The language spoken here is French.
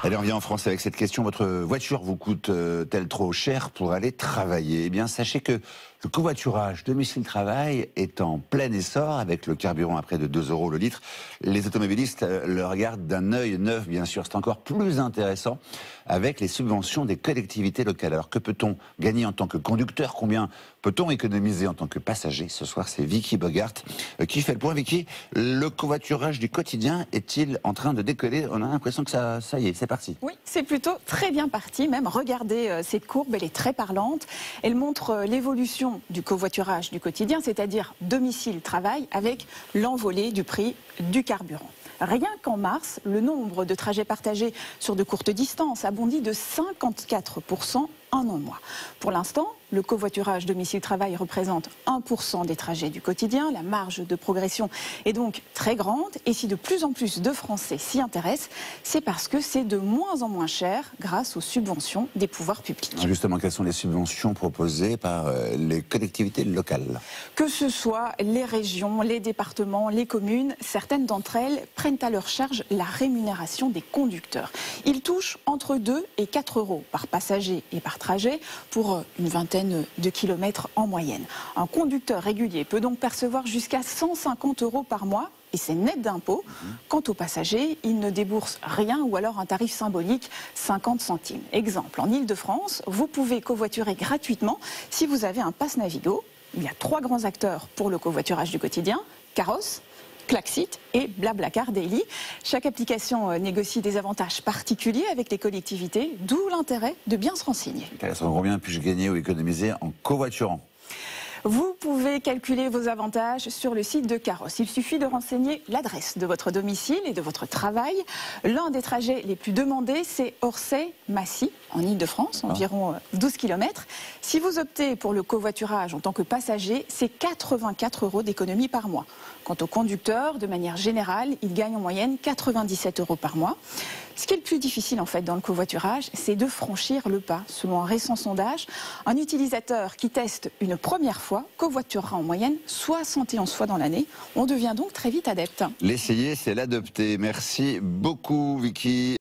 Allez, on revient en France avec cette question. Votre voiture vous coûte-t-elle trop cher pour aller travailler? Eh bien, sachez que le covoiturage domicile-travail est en plein essor avec le carburant à près de 2 € le litre. Les automobilistes le regardent d'un œil neuf, bien sûr. C'est encore plus intéressant avec les subventions des collectivités locales. Alors, que peut-on gagner en tant que conducteur? Combien peut-on économiser en tant que passager? Ce soir, c'est Vicky Bogart qui fait le point. Vicky, le covoiturage du quotidien est-il en train de décoller? On a l'impression que ça y est, c'est parti. Oui, c'est plutôt très bien parti. Même, regardez cette courbe, elle est très parlante. Elle montre l'évolution du covoiturage du quotidien, c'est-à-dire domicile-travail, avec l'envolée du prix du carburant. Rien qu'en mars, le nombre de trajets partagés sur de courtes distances a bondi de 54% en un mois. Pour l'instant, le covoiturage domicile-travail représente 1% des trajets du quotidien. La marge de progression est donc très grande. Et si de plus en plus de Français s'y intéressent, c'est parce que c'est de moins en moins cher grâce aux subventions des pouvoirs publics. Justement, quelles sont les subventions proposées par les collectivités locales? Que ce soit les régions, les départements, les communes, certaines d'entre elles prennent à leur charge la rémunération des conducteurs. Ils touchent entre 2 et 4 € par passager et par trajet pour une vingtaine de kilomètres en moyenne. Un conducteur régulier peut donc percevoir jusqu'à 150 € par mois, et c'est net d'impôts. Quant aux passagers, ils ne déboursent rien ou alors un tarif symbolique, 50 centimes. Exemple, en Ile-de-France, vous pouvez covoiturer gratuitement si vous avez un pass Navigo. Il y a 3 grands acteurs pour le covoiturage du quotidien: Caros, Klaxit et Blablacar Daily. Chaque application négocie des avantages particuliers avec les collectivités, d'où l'intérêt de bien se renseigner. Combien puis-je gagner ou économiser en covoiturant? Vous pouvez calculer vos avantages sur le site de Caros. Il suffit de renseigner l'adresse de votre domicile et de votre travail. L'un des trajets les plus demandés, c'est Orsay-Massy, en Ile-de-France, environ 12 km. Si vous optez pour le covoiturage en tant que passager, c'est 84 € d'économie par mois. Quant au conducteur, de manière générale, il gagne en moyenne 97 € par mois. Ce qui est le plus difficile en fait dans le covoiturage, c'est de franchir le pas. Selon un récent sondage, un utilisateur qui teste une première fois covoiturera en moyenne 71 fois dans l'année. On devient donc très vite adepte. L'essayer, c'est l'adopter. Merci beaucoup, Vicky.